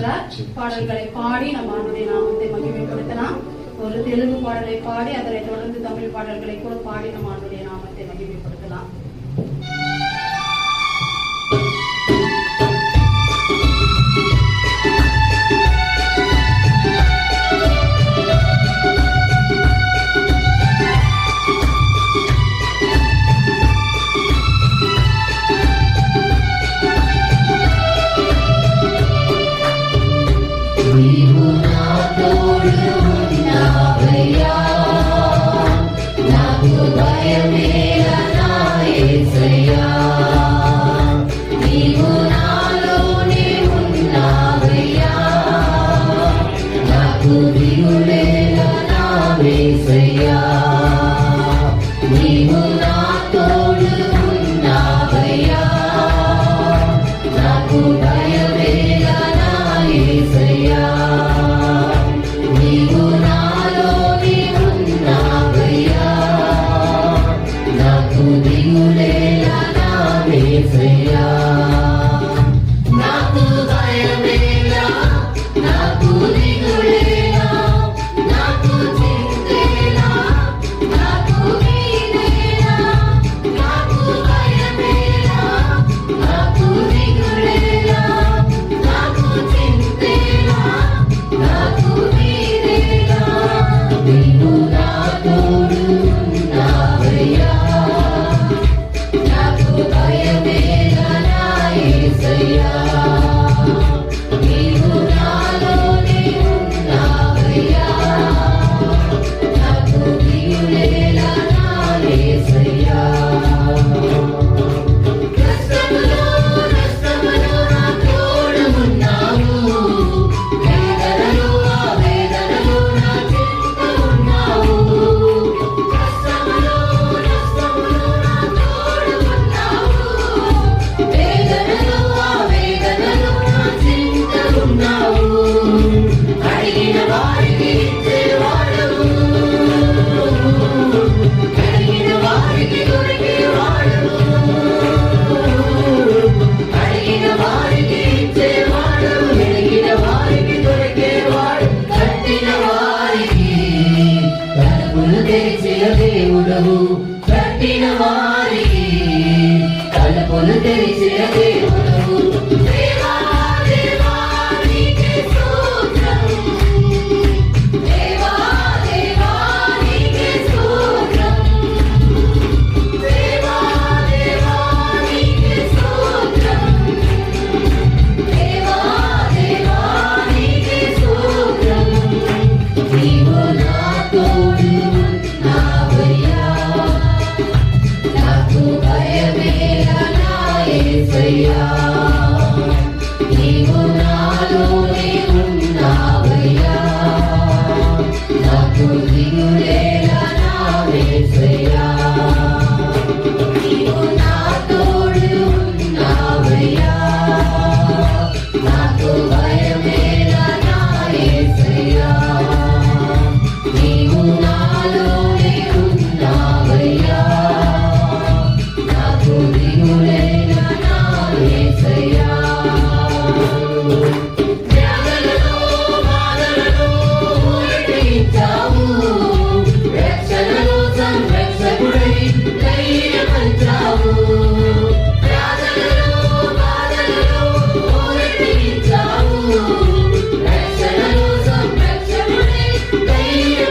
பாடல்களை பாடி நம்ம ஆண்டுடைய நாமத்தை மகிமைப்படுத்தலாம். ஒரு தெலுங்கு பாடலை பாடி அதனை தொடர்ந்து தமிழ் பாடல்களை கூட பாடி நம்ம ஆண்டுடைய நாமத்தை மகிமைப்படுத்தலாம்.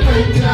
Thank you.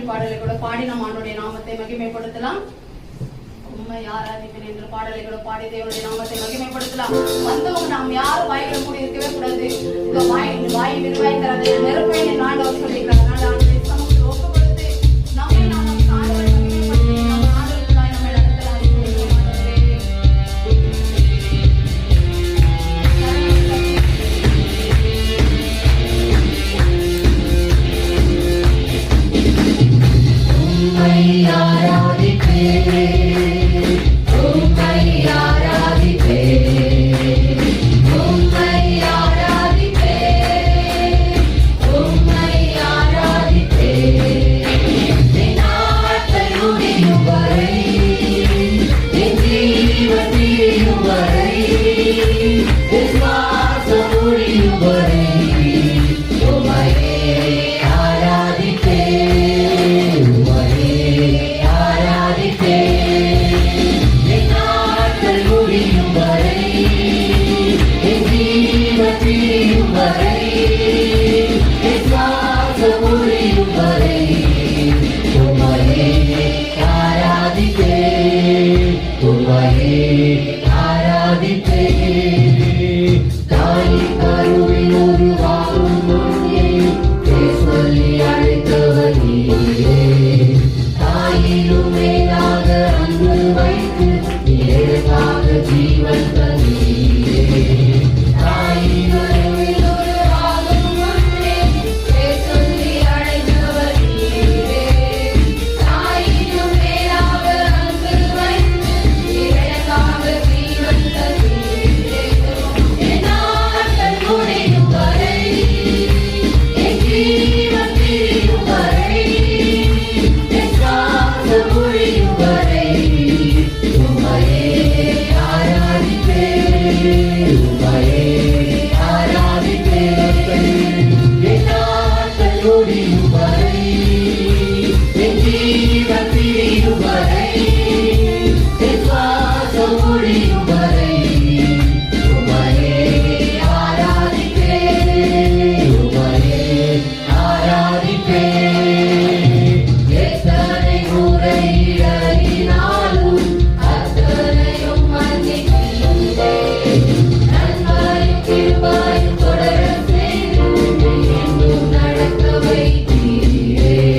பாடலை கூட பாடி நம் ஆண்டவருடைய நாமத்தை மகிமைப்படுத்தலாம். உண்மை ஆராதிப்பேன் என்ற பாடலை கூட பாடி தேவனுடைய நாமத்தை மகிமைப்படுத்தலாம். வந்தவங்க நாம் யாரும் வாய்களை மூடி இருக்கவே கூடாது. இந்த வாய் விரிவாய் தரதை நெருப்பேன் என் ஆண்டவர் சொல்லியிருக்கிறார். ஆண்டவரை சமூகத்தில் ஒப்புக்கொடுத்து நம்மை நாம் ஆண்டவரை மகிமைப்படுத்தி நம் ஆண்டவருக்குள்ளாய் நம்மை நடத்தலாம். Hey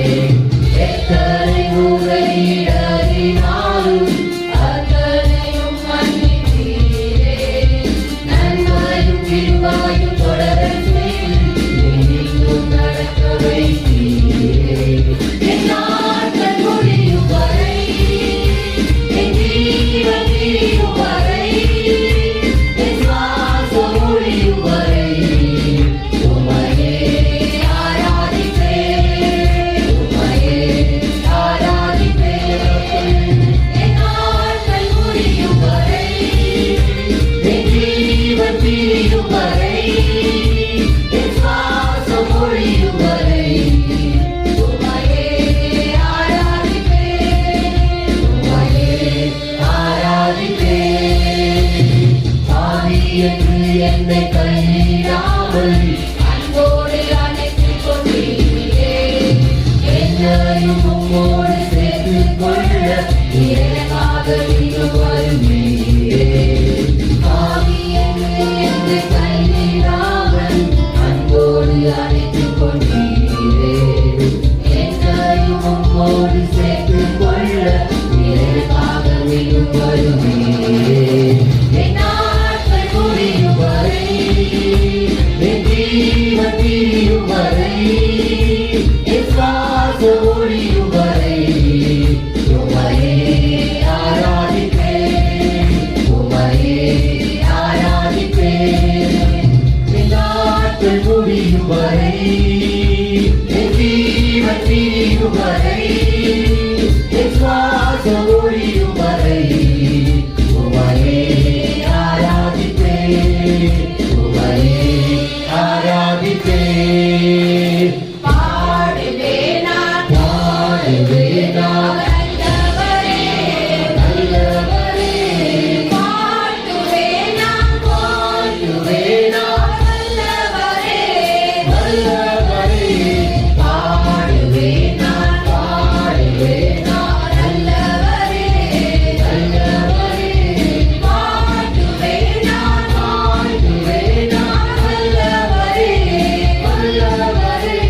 என்னையும் உம்மோடு சேர்த்துக் கொள்ள எனக்காக நீங்க வருவீரே. ஆவி என்று கைவிடாமல் அன்போடு அழைத்துக் கொண்டீரே. என்னையும் உம்மோடு சேர்த்துக் கொள்ள எனக்காக நீங்க வருவீரே. என் நாட்கள் முடியும் வரை, என் ஜீவன் பிரியும் வரை, என் சுவாசம் ஒழியும் வரை உம்மையே ஆராதிப்பேன், உம்மையே ஆராதிப்பேன். என் நாட்கள் முடியும் வரை, என் ஜீவன் பிரியும் வரை, என் சுவாசம் ஒழியும் வரை உம்மையே ஆராதிப்பேன், உம்மையே ஆராதிப்பேன். பாடுவேன் நான், பாடுவேன் நான், நல்லவரே, நல்லவரே, பாடுவேன் நான், பாடுவேன் நான், நல்லவரே, நல்லவரே, பாடுவேன் நான், பாடுவேன் நான், நல்லவரே, நல்லவரே, பாடுவேன் நான், பாடுவேன் நான், நல்லவரே, நல்லவரே.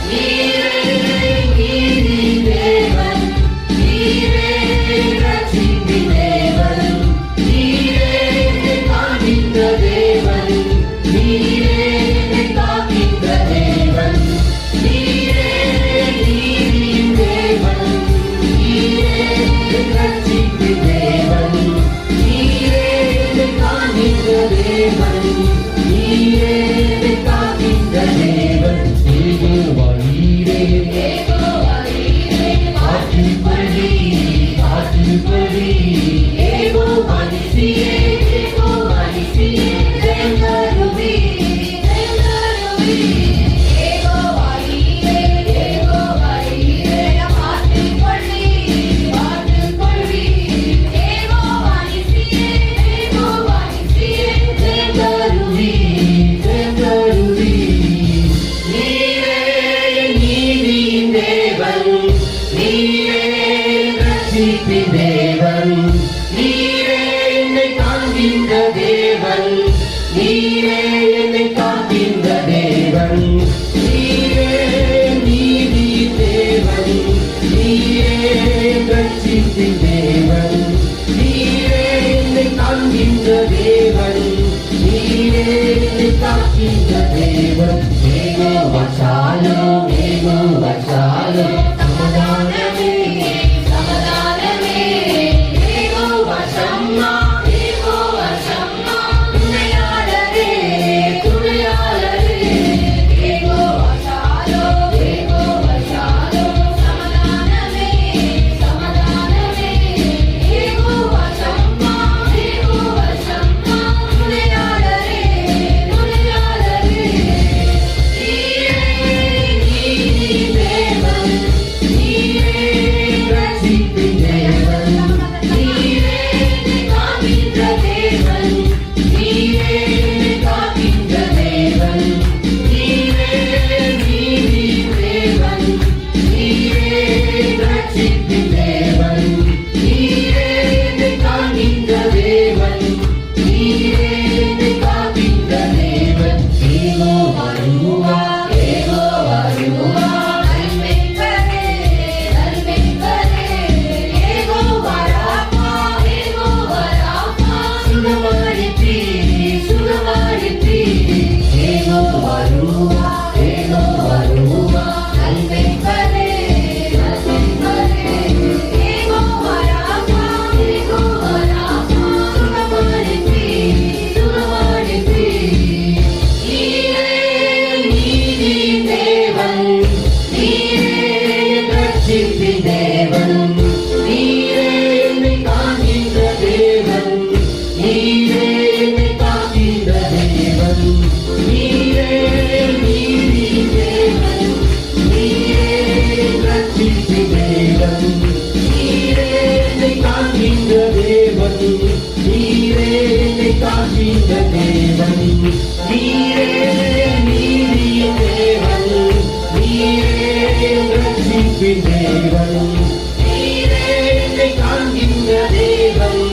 நீரே நீதியின் தேவன், நீரே ரட்சிப்பின் தேவன், நீரே என்னை காக்கின்ற தேவன், நீரே என்னை காக்கின்ற தேவன், நீரே நீதியின் தேவன், நீரே ரட்சிப்பின் தேவன், நீரே என்னை காக்கின்ற தேவன், நீரே என்னை காக்கின்ற தேவன். யெகோவா நீரே, யெகோவா நீரே, காத்துக்கொள்ளி, காத்துக்கொள்ளி. யெகோவா நீரே, யெகோவா நீரே, தேவருவி, தேவருவி, யெகோவா நீரே, யெகோவா நீரே, காத்துக்கொள்ளி, காத்துக்கொள்ளி. யெகோவா நீரே, யெகோவா நீரே, தேவருவி, தேவருவி. நீரே நீதியின் தேவன், நீரே ரட்சிப்பின் தேவன், நீரே என்னை காண்கின்ற தேவன், நீரே என்னை காக்கின்ற தேவன், நீரே நீதியின் தேவன், நீரே ரட்சிப்பின் தேவன், நீரே என்னை காண்கின்ற தேவன், நீரே என்னை காக்கின்ற தேவன். யெகோவா ஷாலோம், யெகோவா ஷாலோம், சமாதானமே, சமாதானமே, யெகோவா ஷம்மா, யெகோவா ஷம்மா, துணையாளரே, துணையாளரே, யெகோவா ஷாலோம், யெகோவா ஷாலோம், சமாதானமே, சமாதானமே, யெகோவா ஷம்மா, யெகோவா ஷம்மா, துணையாளரே, துணையாளரே. ரட்சிப்பின் தேவன் நீரே என்னை காண்கின்ற தேவன்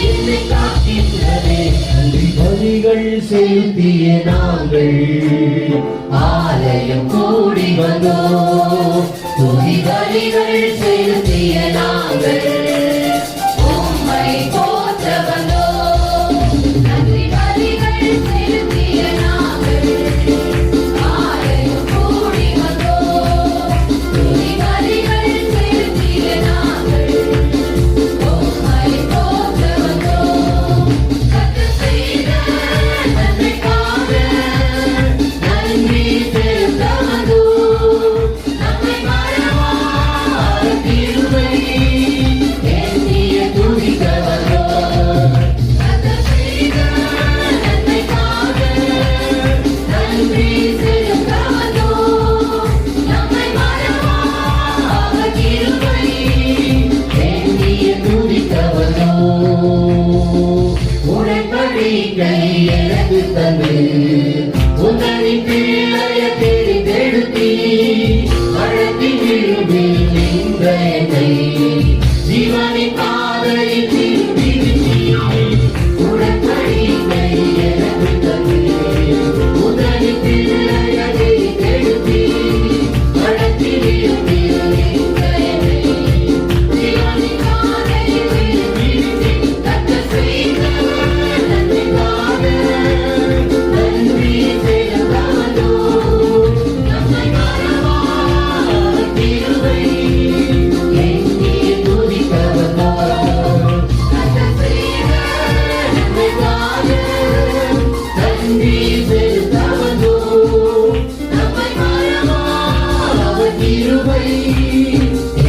என்னை காக்கின்றதே நன்றி பலிகள் செலுத்திய நாங்கள் ஆலயம் கூடி வந்தோம் துதி பலிகள் செலுத்திய நாங்கள் உம்மை போற்ற வந்தோம். நன்றி பலிகள் செலுத்திய நாங்கள் ஆலயம் கூடி வந்தோம். துதி பலிகள் செலுத்திய நாங்கள் உம்மை போற்ற வந்தோம். கர்த்தர் செய்த நன்மைக்காக நன்றி செலுத்த வந்தோம் நம்மை மறவாத கிருபை எண்ணிய துதிக்க வந்தோம் கர்த்தர் செய்த நன்மைக்காக நன்றி செலுத்த வந்தோம். நம்மை மறவாத கிருபை எண்ணிய துதிக்க வந்தோம் உடன்படிக்கை எனக்கு தந்து உங்களின் பிள்ளைய தேடித்தெடுத்தி வழத்தி விழுவில் நின்ற என்னை ஜீவனின் பாதையில் திருப்பி உடன்படிக்கை எனக்கு தந்து உங்களின் பிள்ளைய தேடித்தெடுத்தி வழத்தி விழுவில் நின்ற என்னை ஜீவனின் பாதையில் திருப்பி கர்த்தர் செய்த நன்மைக்காக நன்றி செலுத்த வந்தோம் நம்மை மறவாத கிருபை எண்ணிய துதிக்க வந்தோம் கர்த்தர் செய்த நன்மைக்காக நன்றி செலுத்த வந்தோம் நம்மை மறவாத கிருபை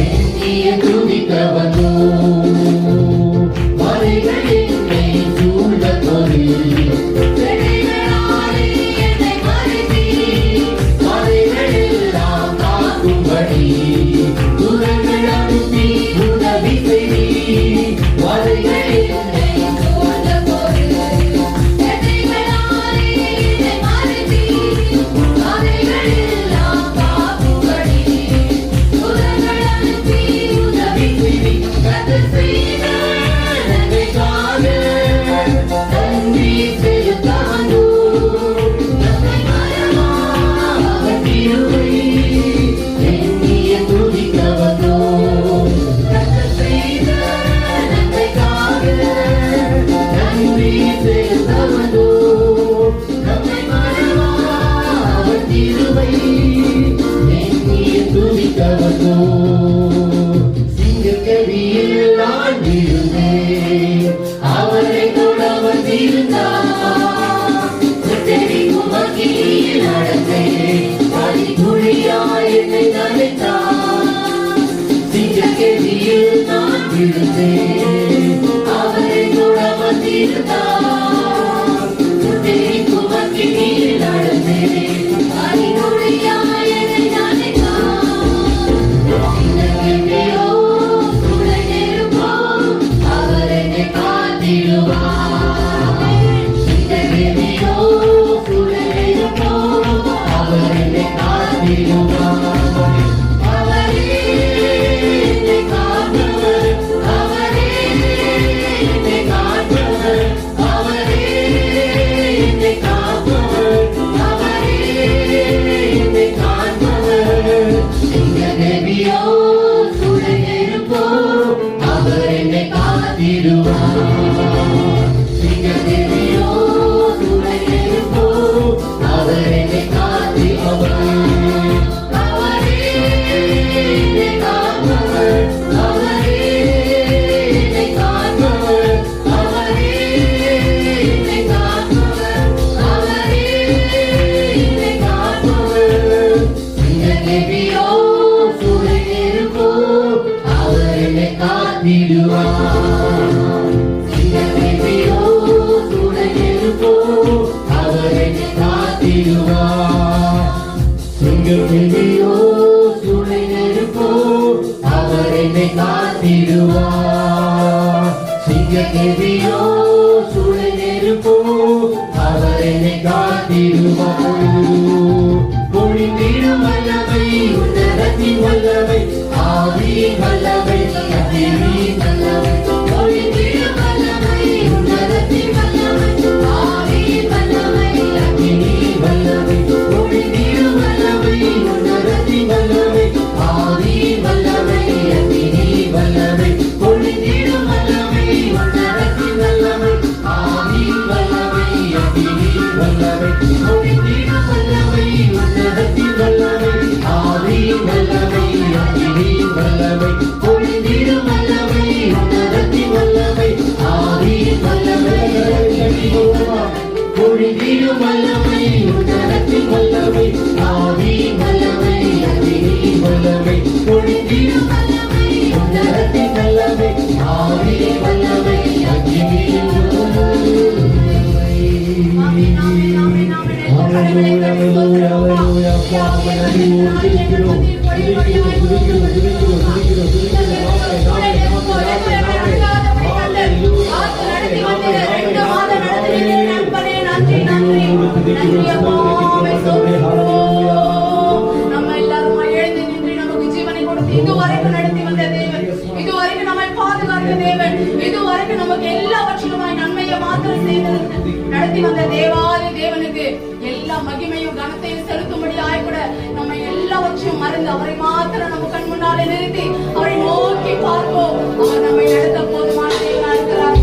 எண்ணிய துதிக்க வந்தோம் மலைகள் என்னை சூழ்ந்த தொழில் செடிகளாலே என்னை மறைத்தீர். மலைகளெல்லாம் காக்கும்படி தூதர்கள் அனுப்பி உதவி செய்தீர். மலைகள் என்னை சூழ்ந்த போது செடிகளாலே என்னை மறைத்தீர். மலைகளெல்லாம் காக்கும்படி தூதர்கள் அனுப்பி உதவி செய்தீர். கர்த்தர் செய்த நன்மைக்காக நன்றி செலுத்த வந்தோம் நம்மை மறவாத கிருபை எண்ணிய துதிக்க வந்தோம் கர்த்தர் செய்த நன்மைக்காக நன்றி செலுத்த வந்தோம் நம்மை மறவாத கிருபை எண்ணிய துதிக்க வந்தோம் சிங்கக்கடியில் நான் விழுந்தேன் அவரை தொட வந்திருந்தார் சுட்டெரிக்கும் அக்கினியில் நடந்தேன் பனித்துளியாய் என்னை நனைத்தார் சிங்கக்கடியில் நான் விழுந்தேன் அவரை தொட வந்திருந்தார் சுட்டெரிக்கும் அக்கினியில் நடந்தேன் பனித்துளியாய் என்னை நனைத்தார். சிங்கக்கடியோ துணை நிற்போம், அவர் என்னை காத்திடுவார். சிங்கக்கடியோ சுழலிருப்போ அவர் என்னை காத்திடுவார் அவரே என்னை காப்பவர். அவரே என்னை காப்பவர். அவரே என்னை காப்பவர். அவரே என்னை காப்பவர். சிங்கக்கடியோ சுழலிருப்போ அவர் என்னை காத்திடுவார் சிங்கக்கடியோ சுழலிருப்போ அவர் என்னை காத்திடுவார் அவரே என்னை காப்பவர். அவரே என்னை காப்பவர். அவரே என்னை காப்பவர். அவரே என்னை காப்பவர். சிங்கக்கடியோ சுழலிருப்போ அவர் என்னை காத்திடுவார் சிங்கக்கடியோ சுழலிருப்போ அவர் என்னை காத்திடுவார் சிங்கக்கடியோ சுழலிருப்போ அவர் என்னை காத்திடுவார் சிங்கக்கடியோ சுழலிருப்போ அவர் என்னை காத்திடுவார் பொழிந்திடும் வல்லமை உன்னதத்தின் நம்ம எல்லாரும் எழுந்து நின்று நமக்கு ஜீவனை கொடுத்து இதுவரைக்கும் நடத்தி வந்த தேவன், இதுவரைக்கும் நம்மை பாதுகாத்த தேவன், இதுவரைக்கும் நமக்கு எல்லாவற்றிலுமாய் நன்மையை மாத்திரம் செய்து நடத்தி வந்த தேவாதி தேவனுக்கு எல்லா மகிமையும் கனத்தையும் செலுத்தும்படியாய் கூட நம்ம எல்லாவற்றையும் மறந்து அவரை மாத்திரம் நம்ம கண் முன்னாலே நிறுத்தி அவரை நோக்கி பார்ப்போம். அவர் நம்மை நடத்த போதுமான தேவனா இருக்கிறார்.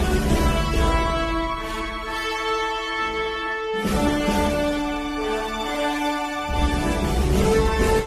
ஆ